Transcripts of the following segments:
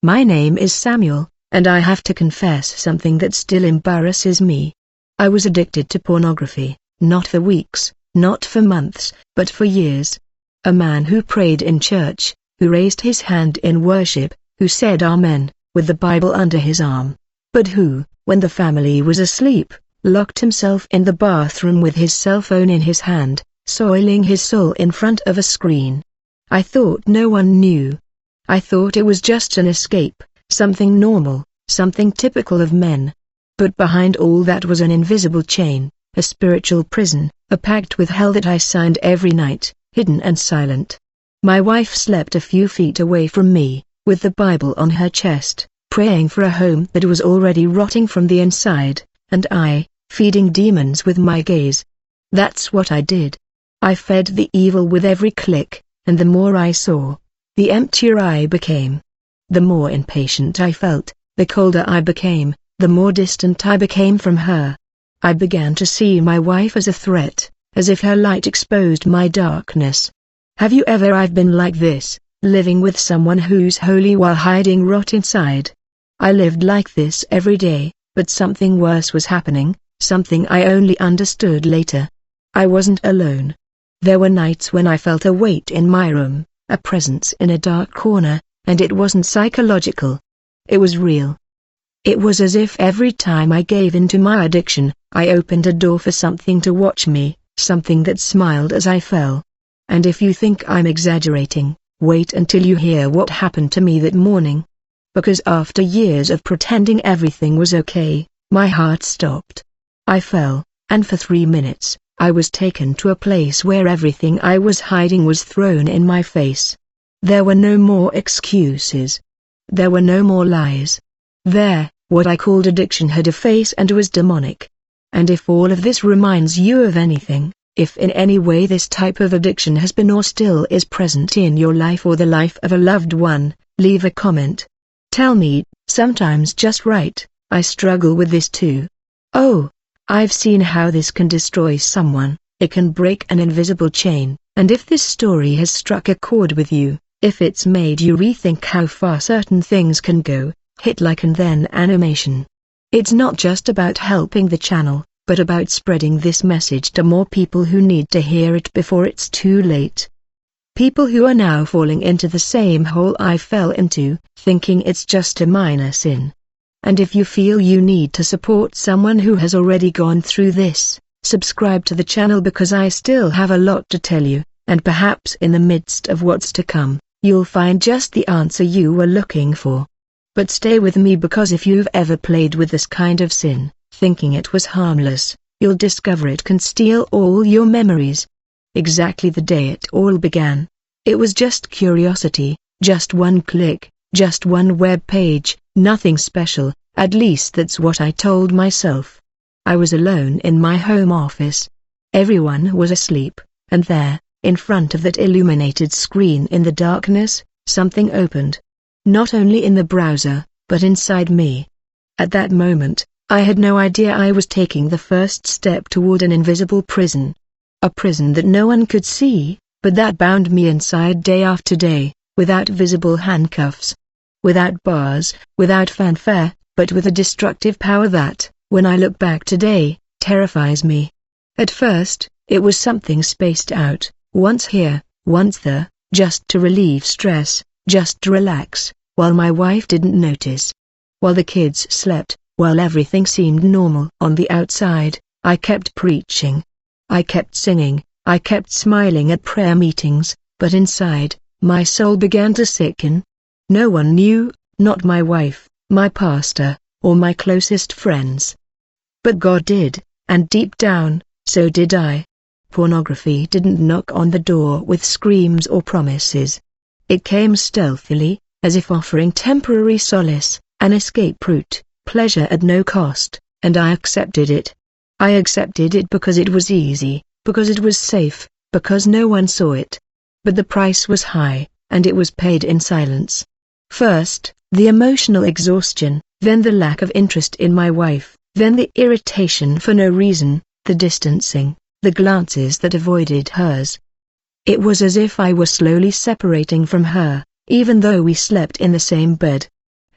My name is Samuel, and I have to confess something that still embarrasses me. I was addicted to pornography, not for weeks, not for months, but for years. A man who prayed in church, who raised his hand in worship, who said Amen, with the Bible under his arm, but who, when the family was asleep, locked himself in the bathroom with his cell phone in his hand, soiling his soul in front of a screen. I thought no one knew. I thought it was just an escape, something normal, something typical of men. But behind all that was an invisible chain, a spiritual prison, a pact with hell that I signed every night, hidden and silent. My wife slept a few feet away from me, with the Bible on her chest, praying for a home that was already rotting from the inside, and I, feeding demons with my gaze. That's what I did. I fed the evil with every click, and the more I saw, the emptier I became. The more impatient I felt, the colder I became, the more distant I became from her. I began to see my wife as a threat, as if her light exposed my darkness. Have you ever? I've been like this, living with someone who's holy while hiding rot inside. I lived like this every day, but something worse was happening, something I only understood later. I wasn't alone. There were nights when I felt a weight in my room, a presence in a dark corner, and it wasn't psychological. It was real. It was as if every time I gave in to my addiction, I opened a door for something to watch me, something that smiled as I fell. And if you think I'm exaggerating, wait until you hear what happened to me that morning. Because after years of pretending everything was okay, my heart stopped. I fell, and for 3 minutes, I was taken to a place where everything I was hiding was thrown in my face. There were no more excuses. There were no more lies. There, what I called addiction had a face and was demonic. And if all of this reminds you of anything, if in any way this type of addiction has been or still is present in your life or the life of a loved one, leave a comment. Tell me, sometimes just write, I struggle with this too. Oh, I've seen how this can destroy someone, it can break an invisible chain, and if this story has struck a chord with you, if it's made you rethink how far certain things can go, hit like and then animation. It's not just about helping the channel, but about spreading this message to more people who need to hear it before it's too late. People who are now falling into the same hole I fell into, thinking it's just a minor sin. And if you feel you need to support someone who has already gone through this, subscribe to the channel because I still have a lot to tell you, and perhaps in the midst of what's to come, you'll find just the answer you were looking for. But stay with me because if you've ever played with this kind of sin, thinking it was harmless, you'll discover it can steal all your memories. Exactly the day it all began. It was just curiosity, just one click, just one web page, nothing special, at least that's what I told myself. I was alone in my home office. Everyone was asleep, and there, in front of that illuminated screen in the darkness, something opened. Not only in the browser, but inside me. At that moment, I had no idea I was taking the first step toward an invisible prison. A prison that no one could see, but that bound me inside day after day, without visible handcuffs. Without bars, without fanfare, but with a destructive power that, when I look back today, terrifies me. At first, it was something spaced out, once here, once there, just to relieve stress, just to relax, while my wife didn't notice. While the kids slept, while everything seemed normal on the outside, I kept preaching. I kept singing, I kept smiling at prayer meetings, but inside, my soul began to sicken. No one knew, not my wife, my pastor, or my closest friends. But God did, and deep down, so did I. Pornography didn't knock on the door with screams or promises. It came stealthily, as if offering temporary solace, an escape route, pleasure at no cost, and I accepted it. I accepted it because it was easy, because it was safe, because no one saw it. But the price was high, and it was paid in silence. First, the emotional exhaustion, then the lack of interest in my wife, then the irritation for no reason, the distancing, the glances that avoided hers. It was as if I were slowly separating from her, even though we slept in the same bed.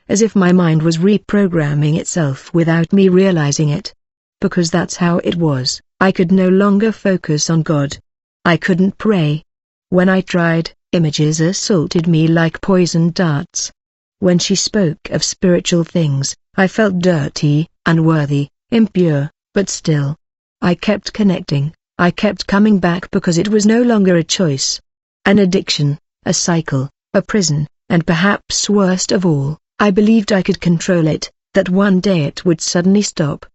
as if my mind was reprogramming itself without me realizing it. Because that's how it was, I could no longer focus on God. I couldn't pray. When I tried, images assaulted me like poison darts. When she spoke of spiritual things, I felt dirty, unworthy, impure, but still. I kept connecting, I kept coming back because it was no longer a choice. An addiction, a cycle, a prison, and perhaps worst of all, I believed I could control it, that one day it would suddenly stop.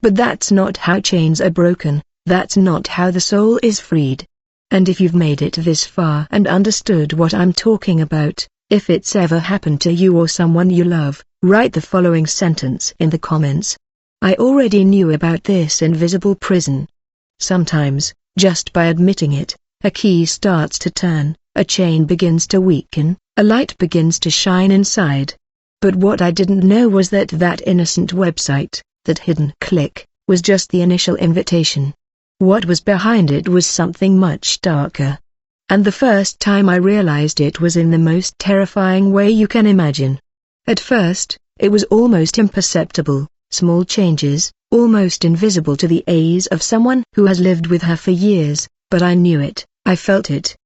But that's not how chains are broken, that's not how the soul is freed. And if you've made it this far and understood what I'm talking about, if it's ever happened to you or someone you love, write the following sentence in the comments. I already knew about this invisible prison. Sometimes, just by admitting it, a key starts to turn, a chain begins to weaken, a light begins to shine inside. But what I didn't know was that that innocent website, that hidden click, was just the initial invitation. What was behind it was something much darker. And the first time I realized it was in the most terrifying way you can imagine. At first, it was almost imperceptible, small changes, almost invisible to the eyes of someone who has lived with her for years, but I knew it, I felt it.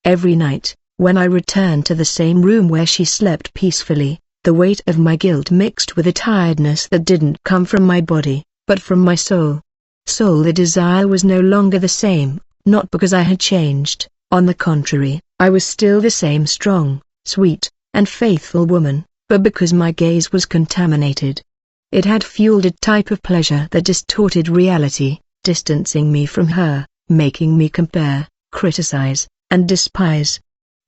Every night, when I returned to the same room where she slept peacefully, the weight of my guilt mixed with a tiredness that didn't come from my body, but from my soul. The desire was no longer the same, not because I had changed, on the contrary, I was still the same strong, sweet, and faithful woman, but because my gaze was contaminated. It had fueled a type of pleasure that distorted reality, distancing me from her, making me compare, criticize, and despise.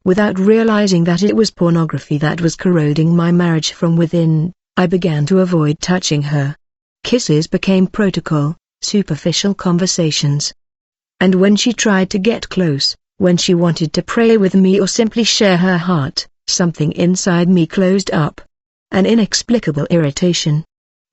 Without realizing that it was pornography that was corroding my marriage from within, I began to avoid touching her. Kisses became protocol, superficial conversations. And when she tried to get close, when she wanted to pray with me or simply share her heart, something inside me closed up. An inexplicable irritation.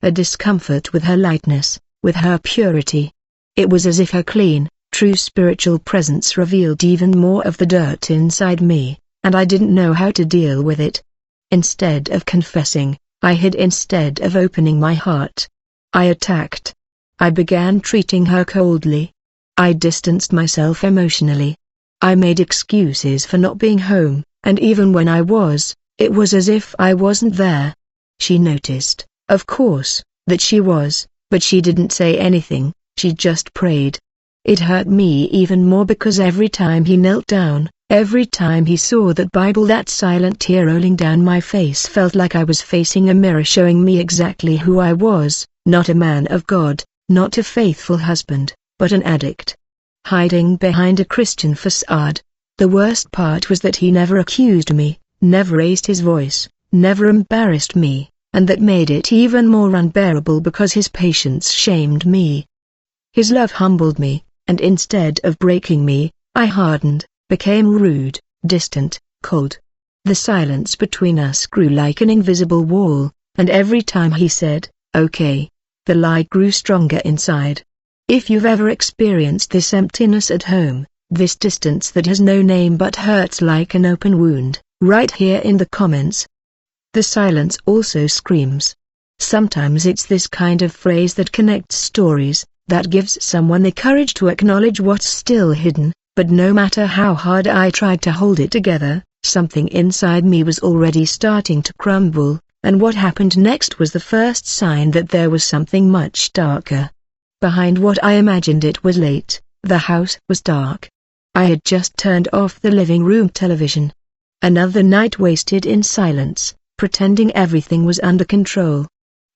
A discomfort with her lightness, with her purity. It was as if her clean, true spiritual presence revealed even more of the dirt inside me, and I didn't know how to deal with it. Instead of confessing, I hid. Instead of opening my heart, I attacked. I began treating her coldly. I distanced myself emotionally. I made excuses for not being home, and even when I was, it was as if I wasn't there. She noticed, of course, that she was, but she didn't say anything, she just prayed. It hurt me even more because every time he knelt down, every time he saw that Bible, that silent tear rolling down my face felt like I was facing a mirror showing me exactly who I was, not a man of God, not a faithful husband, but an addict. Hiding behind a Christian facade. The worst part was that he never accused me, never raised his voice, never embarrassed me, and that made it even more unbearable because his patience shamed me. His love humbled me, and instead of breaking me, I hardened, became rude, distant, cold. The silence between us grew like an invisible wall, and every time he said, "Okay," the lie grew stronger inside. If you've ever experienced this emptiness at home, this distance that has no name but hurts like an open wound, write here in the comments. The silence also screams. Sometimes it's this kind of phrase that connects stories, that gives someone the courage to acknowledge what's still hidden, but no matter how hard I tried to hold it together, something inside me was already starting to crumble, and what happened next was the first sign that there was something much darker. Behind what I imagined it was late, the house was dark. I had just turned off the living room television. Another night wasted in silence, pretending everything was under control.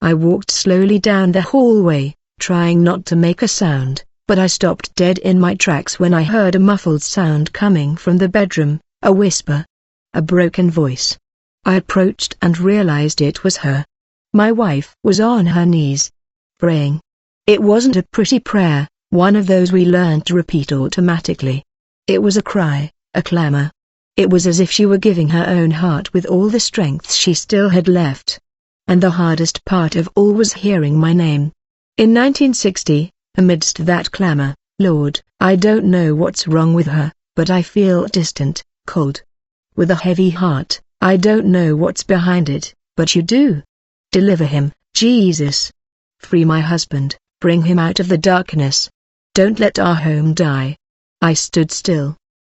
I walked slowly down the hallway, trying not to make a sound, but I stopped dead in my tracks when I heard a muffled sound coming from the bedroom, a whisper. A broken voice. I approached and realized it was her. My wife was on her knees, praying. It wasn't a pretty prayer, one of those we learned to repeat automatically. It was a cry, a clamor. It was as if she were giving her own heart with all the strength she still had left. And the hardest part of all was hearing my name. In 1960, amidst that clamor, Lord, I don't know what's wrong with her, but I feel distant, cold. With a heavy heart, I don't know what's behind it, but you do. Deliver him, Jesus. Free my husband, bring him out of the darkness. Don't let our home die. I stood still.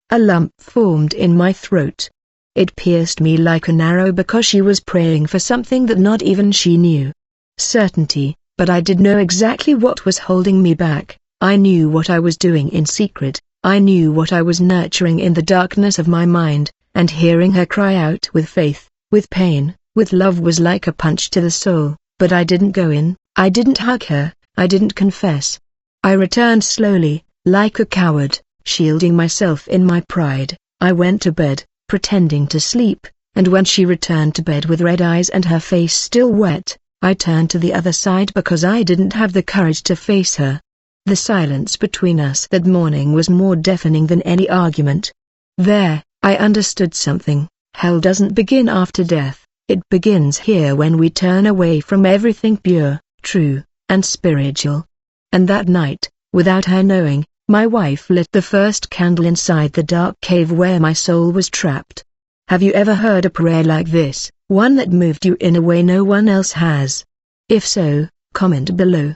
A lump formed in my throat. It pierced me like an arrow because she was praying for something that not even she knew. Certainty, but I did know exactly what was holding me back. I knew what I was doing in secret. I knew what I was nurturing in the darkness of my mind, and hearing her cry out with faith, with pain, with love was like a punch to the soul. But I didn't go in, I didn't hug her, I didn't confess. I returned slowly, like a coward, shielding myself in my pride. I went to bed, pretending to sleep, and when she returned to bed with red eyes and her face still wet, I turned to the other side because I didn't have the courage to face her. The silence between us that morning was more deafening than any argument. There, I understood something. Hell doesn't begin after death, it begins here when we turn away from everything pure, true, and spiritual. And that night, without her knowing, my wife lit the first candle inside the dark cave where my soul was trapped. Have you ever heard a prayer like this, one that moved you in a way no one else has? If so, comment below.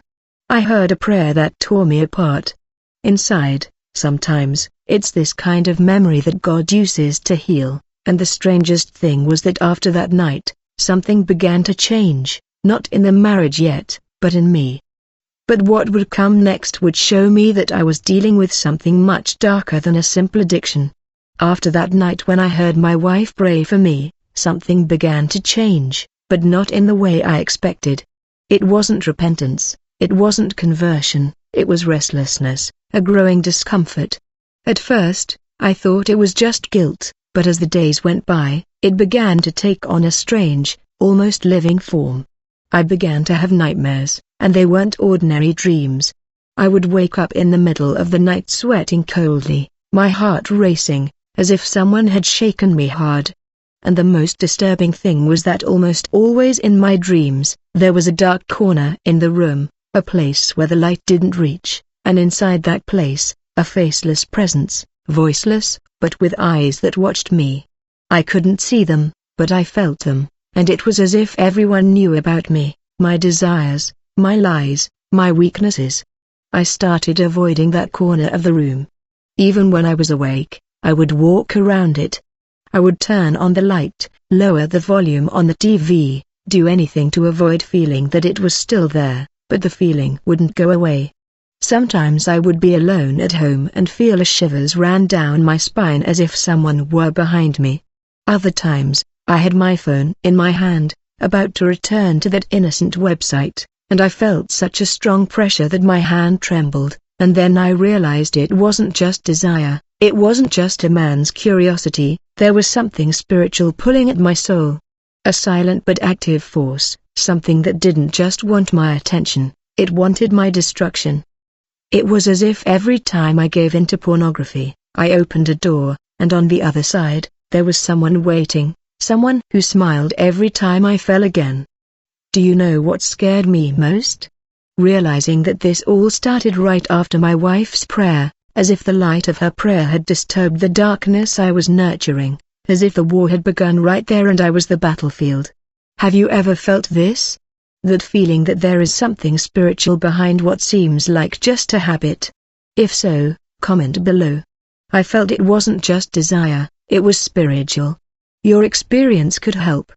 I heard a prayer that tore me apart. Inside, sometimes, it's this kind of memory that God uses to heal, and the strangest thing was that after that night, something began to change, not in the marriage yet, but in me. But what would come next would show me that I was dealing with something much darker than a simple addiction. After that night when I heard my wife pray for me, something began to change, but not in the way I expected. It wasn't repentance. It wasn't conversion, it was restlessness, a growing discomfort. At first, I thought it was just guilt, but as the days went by, it began to take on a strange, almost living form. I began to have nightmares, and they weren't ordinary dreams. I would wake up in the middle of the night sweating coldly, my heart racing, as if someone had shaken me hard. And the most disturbing thing was that almost always in my dreams, there was a dark corner in the room. A place where the light didn't reach, and inside that place, a faceless presence, voiceless, but with eyes that watched me. I couldn't see them, but I felt them, and it was as if everyone knew about me, my desires, my lies, my weaknesses. I started avoiding that corner of the room. Even when I was awake, I would walk around it. I would turn on the light, lower the volume on the TV, do anything to avoid feeling that it was still there. But the feeling wouldn't go away. Sometimes I would be alone at home and feel a shivers ran down my spine as if someone were behind me. Other times, I had my phone in my hand, about to return to that innocent website, and I felt such a strong pressure that my hand trembled, and then I realized it wasn't just desire, it wasn't just a man's curiosity, there was something spiritual pulling at my soul. A silent but active force. Something that didn't just want my attention, it wanted my destruction. It was as if every time I gave in to pornography, I opened a door, and on the other side, there was someone waiting, someone who smiled every time I fell again. Do you know what scared me most? Realizing that this all started right after my wife's prayer, as if the light of her prayer had disturbed the darkness I was nurturing, as if the war had begun right there and I was the battlefield. Have you ever felt this? That feeling that there is something spiritual behind what seems like just a habit? If so, comment below. I felt it wasn't just desire, it was spiritual. Your experience could help.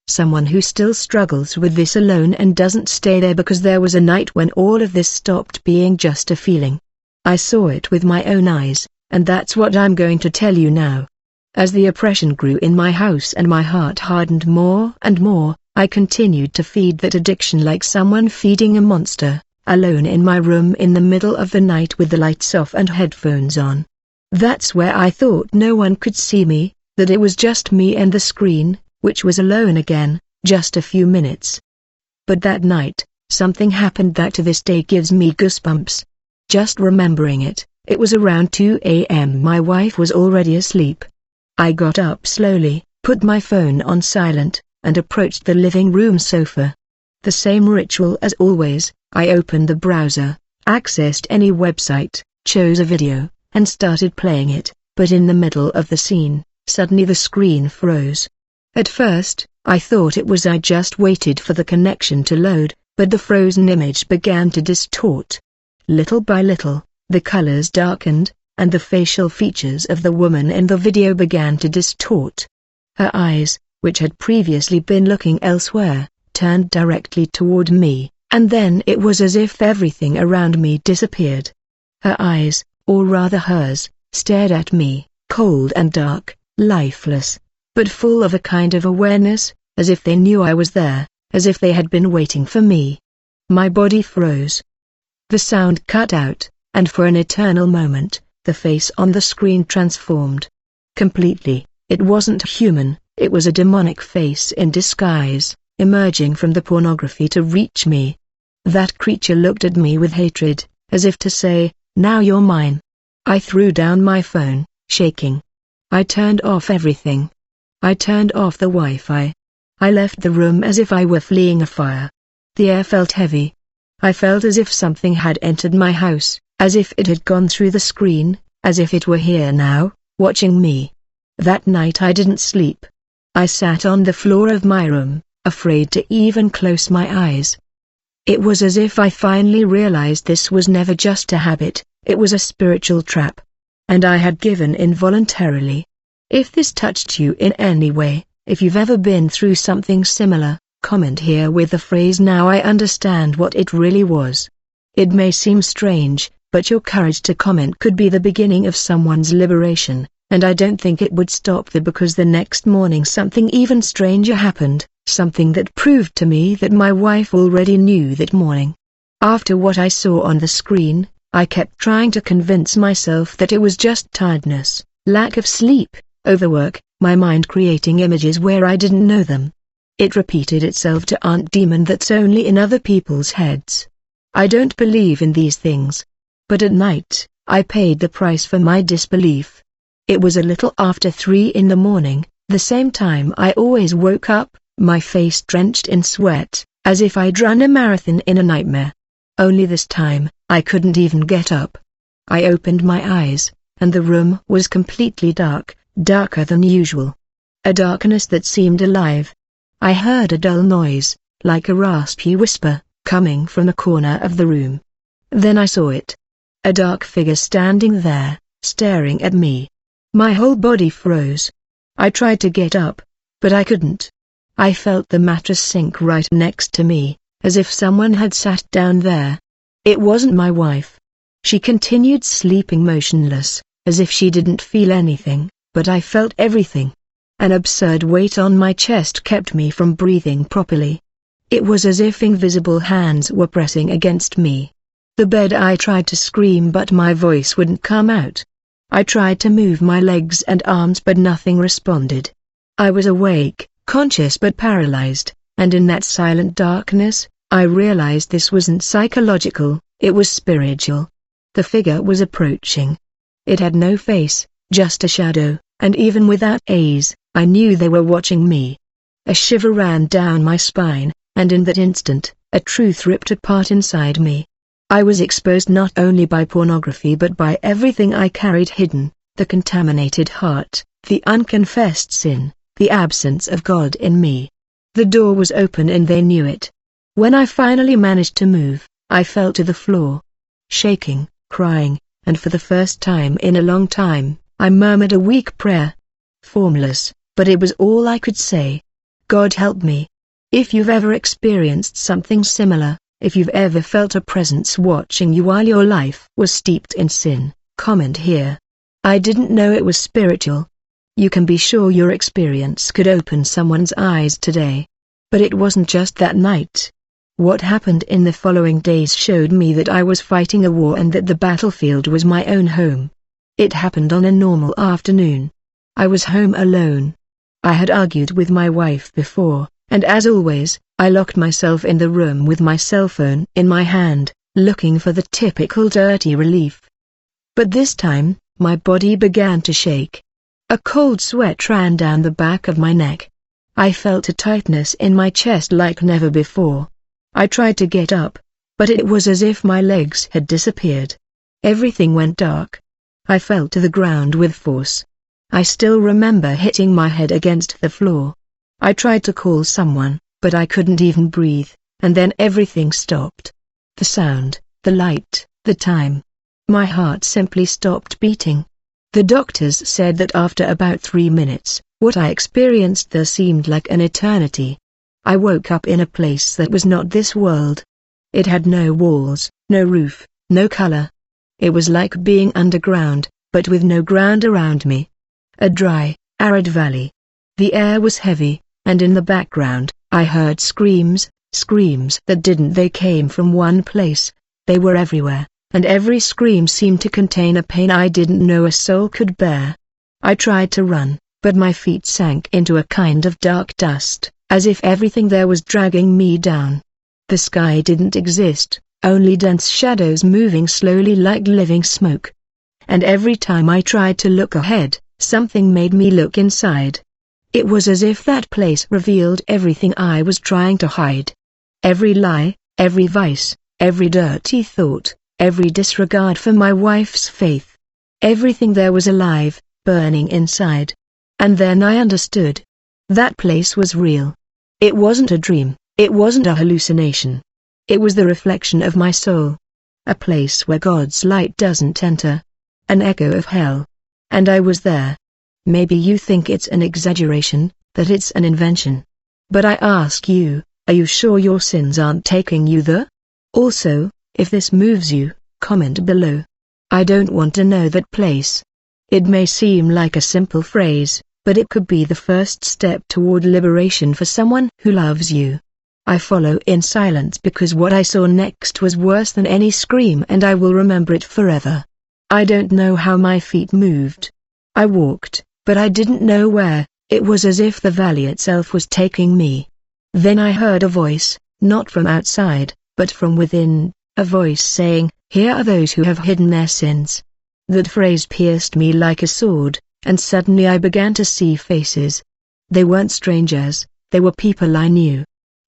Someone who still struggles with this alone and doesn't stay there because there was a night when all of this stopped being just a feeling. I saw it with my own eyes, and that's what I'm going to tell you now. As the oppression grew in my house and my heart hardened more and more, I continued to feed that addiction like someone feeding a monster, alone in my room in the middle of the night with the lights off and headphones on. That's where I thought no one could see me, that it was just me and the screen, which was alone again, just a few minutes. But that night, something happened that to this day gives me goosebumps. Just remembering it, it was around 2 a.m. My wife was already asleep. I got up slowly, put my phone on silent, and approached the living room sofa. The same ritual as always, I opened the browser, accessed any website, chose a video, and started playing it, but in the middle of the scene, suddenly the screen froze. At first, I thought it was I just waited for the connection to load, but the frozen image began to distort. Little by little, the colors darkened, and the facial features of the woman in the video began to distort. Her eyes, which had previously been looking elsewhere, turned directly toward me, and then it was as if everything around me disappeared. Her eyes, or rather hers, stared at me, cold and dark, lifeless, but full of a kind of awareness, as if they knew I was there, as if they had been waiting for me. My body froze. The sound cut out, and for an eternal moment, the face on the screen transformed. Completely, it wasn't human, it was a demonic face in disguise, emerging from the pornography to reach me. That creature looked at me with hatred, as if to say, "Now you're mine." I threw down my phone, shaking. I turned off everything. I turned off the Wi-Fi. I left the room as if I were fleeing a fire. The air felt heavy. I felt as if something had entered my house, as if it had gone through the screen, as if it were here now, watching me. That night I didn't sleep. I sat on the floor of my room, afraid to even close my eyes. It was as if I finally realized this was never just a habit, it was a spiritual trap. And I had given in voluntarily. If this touched you in any way, if you've ever been through something similar, comment here with the phrase "Now I understand what it really was." It may seem strange, but your courage to comment could be the beginning of someone's liberation, and I don't think it would stop there because the next morning something even stranger happened, something that proved to me that my wife already knew that morning. After what I saw on the screen, I kept trying to convince myself that it was just tiredness, lack of sleep, overwork, my mind creating images where I didn't know them. It repeated itself to Aunt Demon that's only in other people's heads. I don't believe in these things. But at night, I paid the price for my disbelief. It was a little after 3 in the morning, the same time I always woke up, my face drenched in sweat, as if I'd run a marathon in a nightmare. Only this time, I couldn't even get up. I opened my eyes, and the room was completely dark, darker than usual. A darkness that seemed alive. I heard a dull noise, like a raspy whisper, coming from the corner of the room. Then I saw it. A dark figure standing there, staring at me. My whole body froze. I tried to get up, but I couldn't. I felt the mattress sink right next to me, as if someone had sat down there. It wasn't my wife. She continued sleeping motionless, as if she didn't feel anything, but I felt everything. An absurd weight on my chest kept me from breathing properly. It was as if invisible hands were pressing against me. The bed. I tried to scream but my voice wouldn't come out. I tried to move my legs and arms but nothing responded. I was awake, conscious but paralyzed, and in that silent darkness, I realized this wasn't psychological, it was spiritual. The figure was approaching. It had no face, just a shadow, and even without eyes, I knew they were watching me. A shiver ran down my spine, and in that instant, a truth ripped apart inside me. I was exposed not only by pornography but by everything I carried hidden, the contaminated heart, the unconfessed sin, the absence of God in me. The door was open and they knew it. When I finally managed to move, I fell to the floor. Shaking, crying, and for the first time in a long time, I murmured a weak prayer. Formless, but it was all I could say. God help me. If you've ever experienced something similar, if you've ever felt a presence watching you while your life was steeped in sin, comment here. I didn't know it was spiritual. You can be sure your experience could open someone's eyes today. But it wasn't just that night. What happened in the following days showed me that I was fighting a war and that the battlefield was my own home. It happened on a normal afternoon. I was home alone. I had argued with my wife before, and as always, I locked myself in the room with my cell phone in my hand, looking for the typical dirty relief. But this time, my body began to shake. A cold sweat ran down the back of my neck. I felt a tightness in my chest like never before. I tried to get up, but it was as if my legs had disappeared. Everything went dark. I fell to the ground with force. I still remember hitting my head against the floor. I tried to call someone, but I couldn't even breathe, and then everything stopped. The sound, the light, the time. My heart simply stopped beating. The doctors said that after about 3 minutes, what I experienced there seemed like an eternity. I woke up in a place that was not this world. It had no walls, no roof, no color. It was like being underground, but with no ground around me. A dry, arid valley. The air was heavy, and in the background, I heard screams that they came from one place. They were everywhere, and every scream seemed to contain a pain I didn't know a soul could bear. I tried to run, but my feet sank into a kind of dark dust, as if everything there was dragging me down. The sky didn't exist, only dense shadows moving slowly like living smoke. And every time I tried to look ahead, something made me look inside. It was as if that place revealed everything I was trying to hide. Every lie, every vice, every dirty thought, every disregard for my wife's faith. Everything there was alive, burning inside. And then I understood. That place was real. It wasn't a dream, it wasn't a hallucination. It was the reflection of my soul. A place where God's light doesn't enter. An echo of hell. And I was there. Maybe you think it's an exaggeration, that it's an invention. But I ask you, are you sure your sins aren't taking you there? Also, if this moves you, comment below. I don't want to know that place. It may seem like a simple phrase, but it could be the first step toward liberation for someone who loves you. I follow in silence because what I saw next was worse than any scream and I will remember it forever. I don't know how my feet moved. I walked, but I didn't know where. It was as if the valley itself was taking me. Then I heard a voice, not from outside, but from within, a voice saying, "Here are those who have hidden their sins." That phrase pierced me like a sword, and suddenly I began to see faces. They weren't strangers, they were people I knew.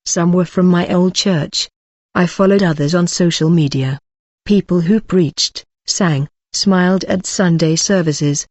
Some were from my old church. I followed others on social media. People who preached, sang, smiled at Sunday services.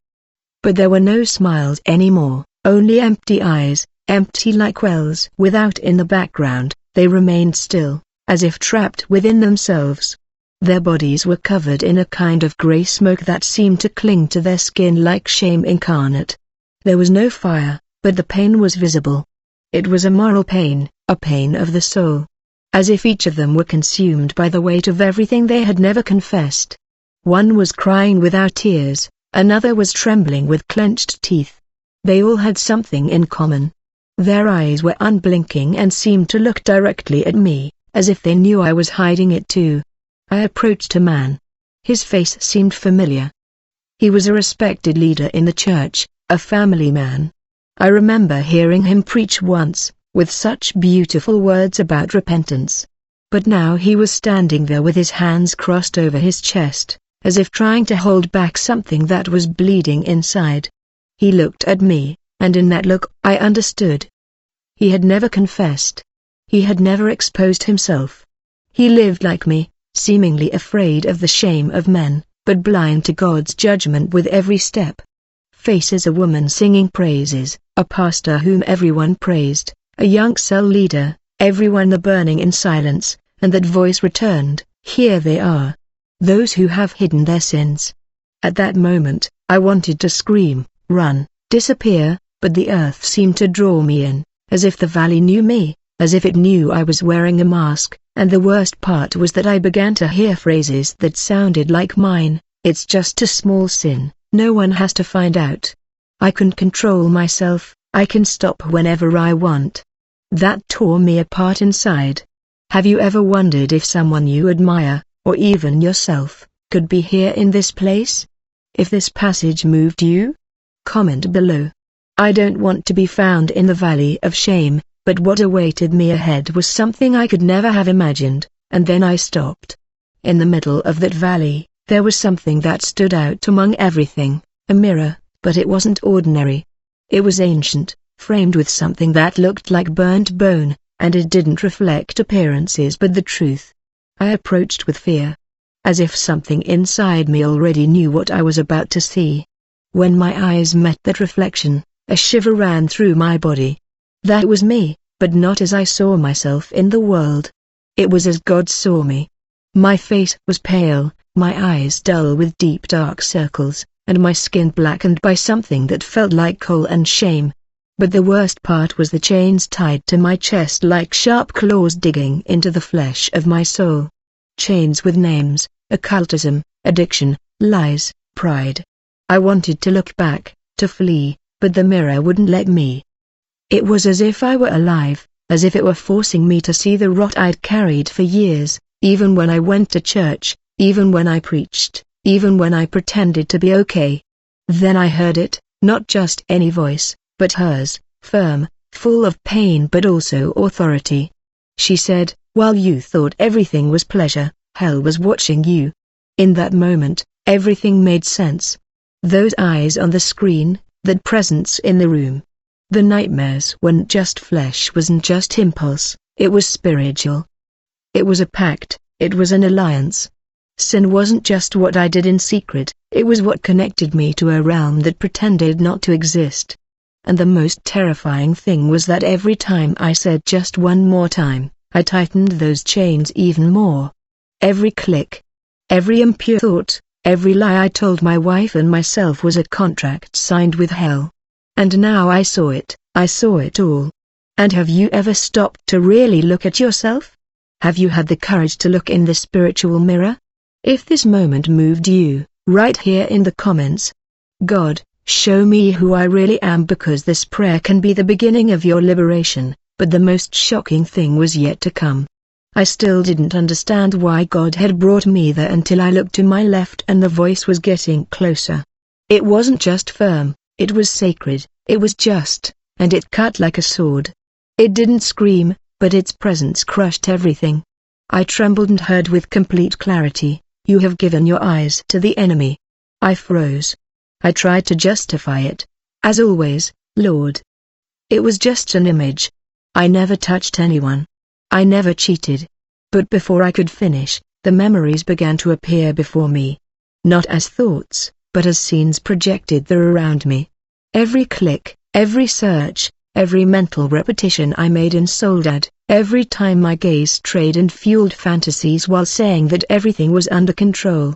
But there were no smiles anymore, only empty eyes, empty like wells without in the background. They remained still, as if trapped within themselves. Their bodies were covered in a kind of grey smoke that seemed to cling to their skin like shame incarnate. There was no fire, but the pain was visible. It was a moral pain, a pain of the soul. As if each of them were consumed by the weight of everything they had never confessed. One was crying without tears, another was trembling with clenched teeth. They all had something in common. Their eyes were unblinking and seemed to look directly at me, as if they knew I was hiding it too. I approached a man. His face seemed familiar. He was a respected leader in the church, a family man. I remember hearing him preach once, with such beautiful words about repentance. But now he was standing there with his hands crossed over his chest, as if trying to hold back something that was bleeding inside. He looked at me, and in that look I understood. He had never confessed. He had never exposed himself. He lived like me, seemingly afraid of the shame of men, but blind to God's judgment with every step. Faces: a woman singing praises, a pastor whom everyone praised, a young cell leader, everyone there burning in silence, and that voice returned, "Here they are. Those who have hidden their sins." At that moment, I wanted to scream, run, disappear, but the earth seemed to draw me in, as if the valley knew me, as if it knew I was wearing a mask, and the worst part was that I began to hear phrases that sounded like mine. "It's just a small sin, no one has to find out. I can control myself, I can stop whenever I want." That tore me apart inside. Have you ever wondered if someone you admire, or even yourself, could be here in this place? If this passage moved you? Comment below. I don't want to be found in the valley of shame, but what awaited me ahead was something I could never have imagined, and then I stopped. In the middle of that valley, there was something that stood out among everything, a mirror, but it wasn't ordinary. It was ancient, framed with something that looked like burnt bone, and it didn't reflect appearances but the truth. I approached with fear, as if something inside me already knew what I was about to see. When my eyes met that reflection, a shiver ran through my body. That was me, but not as I saw myself in the world. It was as God saw me. My face was pale, my eyes dull with deep dark circles, and my skin blackened by something that felt like coal and shame. But the worst part was the chains tied to my chest like sharp claws digging into the flesh of my soul. Chains with names: occultism, addiction, lies, pride. I wanted to look back, to flee, but the mirror wouldn't let me. It was as if I were alive, as if it were forcing me to see the rot I'd carried for years, even when I went to church, even when I preached, even when I pretended to be okay. Then I heard it, not just any voice, but hers, firm, full of pain but also authority. She said, "While you thought everything was pleasure, hell was watching you." In that moment, everything made sense. Those eyes on the screen, that presence in the room. The nightmares weren't just flesh, wasn't just impulse, it was spiritual. It was a pact, it was an alliance. Sin wasn't just what I did in secret, it was what connected me to a realm that pretended not to exist. And the most terrifying thing was that every time I said just one more time, I tightened those chains even more. Every click, every impure thought, every lie I told my wife and myself was a contract signed with hell. And now I saw it all. And have you ever stopped to really look at yourself? Have you had the courage to look in the spiritual mirror? If this moment moved you, write here in the comments, "God, show me who I really am," because this prayer can be the beginning of your liberation. But the most shocking thing was yet to come. I still didn't understand why God had brought me there until I looked to my left and the voice was getting closer. It wasn't just firm, it was sacred, it was just, and it cut like a sword. It didn't scream, but its presence crushed everything. I trembled and heard with complete clarity, "You have given your eyes to the enemy." I froze. I tried to justify it. As always, Lord. It was just an image. I never touched anyone. I never cheated. But before I could finish, the memories began to appear before me. Not as thoughts, but as scenes projected there around me. Every click, every search, every mental repetition I made in Soledad, every time my gaze strayed and fueled fantasies while saying that everything was under control.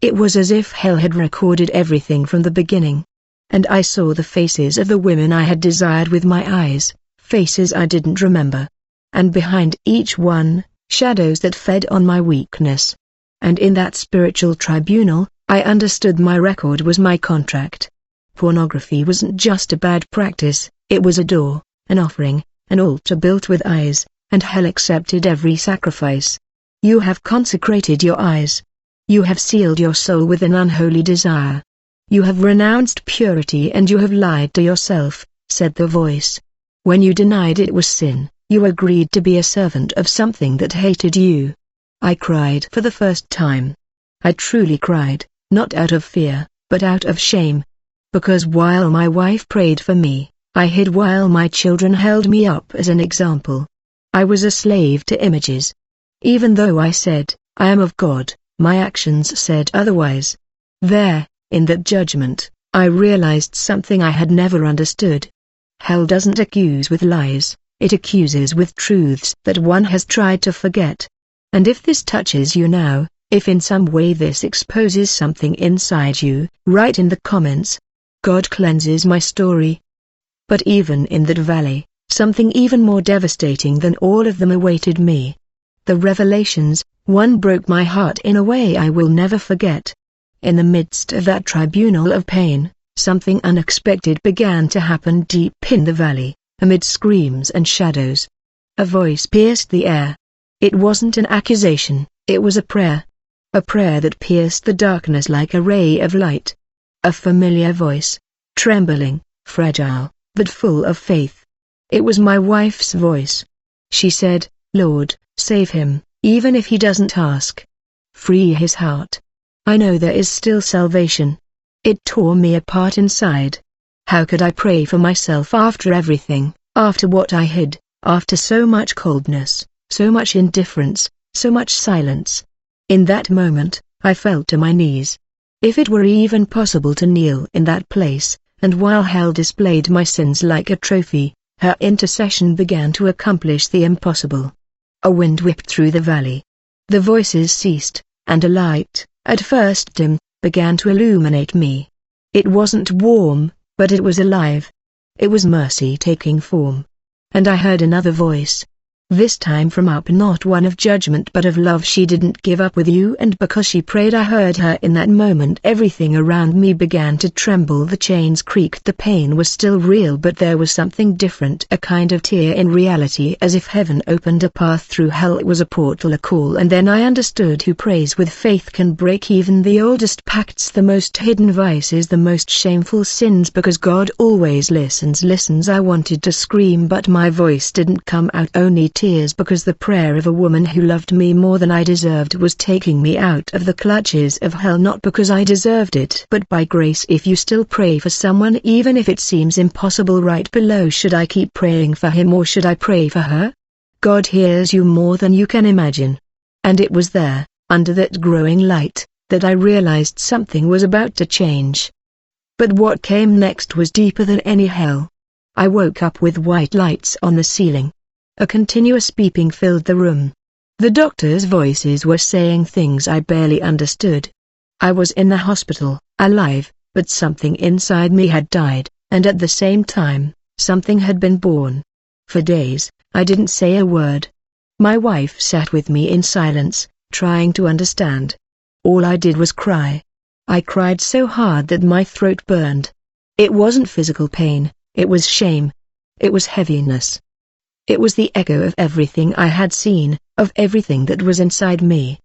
It was as if hell had recorded everything from the beginning. And I saw the faces of the women I had desired with my eyes, faces I didn't remember. And behind each one, shadows that fed on my weakness. And in that spiritual tribunal, I understood my record was my contract. Pornography wasn't just a bad practice, it was a door, an offering, an altar built with eyes, and hell accepted every sacrifice. You have consecrated your eyes. You have sealed your soul with an unholy desire. You have renounced purity and you have lied to yourself, said the voice. When you denied it was sin, you agreed to be a servant of something that hated you. I cried for the first time. I truly cried, not out of fear, but out of shame. Because while my wife prayed for me, I hid while my children held me up as an example. I was a slave to images. Even though I said, "I am of God," my actions said otherwise. There, in that judgment, I realized something I had never understood. Hell doesn't accuse with lies, it accuses with truths that one has tried to forget. And if this touches you now, if in some way this exposes something inside you, write in the comments. God cleanses my story. But even in that valley, something even more devastating than all of them awaited me. The revelations, one broke my heart in a way I will never forget. In the midst of that tribunal of pain, something unexpected began to happen deep in the valley, amid screams and shadows. A voice pierced the air. It wasn't an accusation, it was a prayer. A prayer that pierced the darkness like a ray of light. A familiar voice, trembling, fragile, but full of faith. It was my wife's voice. She said, "Lord, save him, even if he doesn't ask. Free his heart. I know there is still salvation." It tore me apart inside. How could I pray for myself after everything, after what I hid, after so much coldness, so much indifference, so much silence? In that moment, I fell to my knees. If it were even possible to kneel in that place, and while hell displayed my sins like a trophy, Her intercession began to accomplish the impossible. A wind whipped through the valley. The voices ceased, and a light, at first dim, began to illuminate me. It wasn't warm, but it was alive. It was mercy taking form. And I heard another voice. This time from up, not one of judgment but of love. She didn't give up with you, and because she prayed I heard her. In that moment everything around me began to tremble. The chains creaked. The pain was still real, but there was something different, a kind of tear in reality, as if heaven opened a path through hell. It was a portal, a call, and then I understood who prays with faith can break even the oldest pacts, the most hidden vices, the most shameful sins, because God always listens. I wanted to scream, but my voice didn't come out, only tears, because the prayer of a woman who loved me more than I deserved was taking me out of the clutches of hell, not because I deserved it but by grace. If you still pray for someone even if it seems impossible, write below, should I keep praying for him or should I pray for her? God hears you more than you can imagine. And it was there, under that growing light, that I realized something was about to change. But what came next was deeper than any hell. I woke up with white lights on the ceiling. A continuous beeping filled the room. The doctors' voices were saying things I barely understood. I was in the hospital, alive, but something inside me had died, and at the same time, something had been born. For days, I didn't say a word. My wife sat with me in silence, trying to understand. All I did was cry. I cried so hard that my throat burned. It wasn't physical pain, it was shame. It was heaviness. It was the echo of everything I had seen, of everything that was inside me.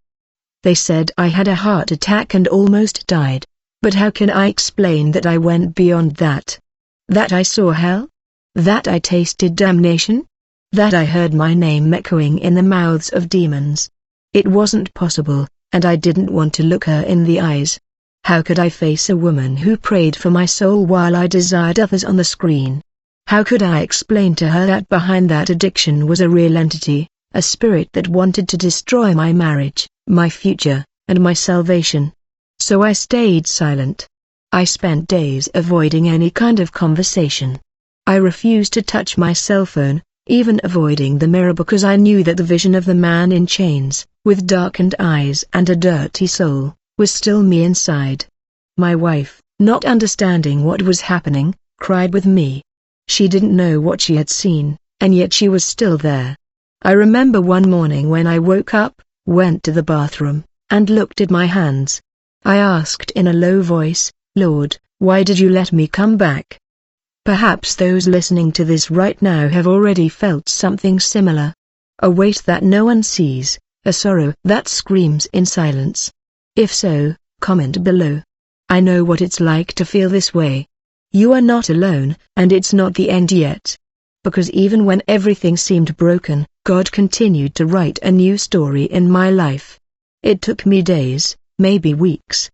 They said I had a heart attack and almost died. But how can I explain that I went beyond that? That I saw hell? That I tasted damnation? That I heard my name echoing in the mouths of demons? It wasn't possible, and I didn't want to look her in the eyes. How could I face a woman who prayed for my soul while I desired others on the screen? How could I explain to her that behind that addiction was a real entity, a spirit that wanted to destroy my marriage, my future, and my salvation? So I stayed silent. I spent days avoiding any kind of conversation. I refused to touch my cell phone, even avoiding the mirror, because I knew that the vision of the man in chains, with darkened eyes and a dirty soul, was still me inside. My wife, not understanding what was happening, cried with me. She didn't know what she had seen, and yet she was still there. I remember one morning when I woke up, went to the bathroom, and looked at my hands. I asked in a low voice, "Lord, why did you let me come back?" Perhaps those listening to this right now have already felt something similar. A weight that no one sees, a sorrow that screams in silence. If so, comment below. I know what it's like to feel this way. You are not alone, and it's not the end yet. Because even when everything seemed broken, God continued to write a new story in my life. It took me days, maybe weeks,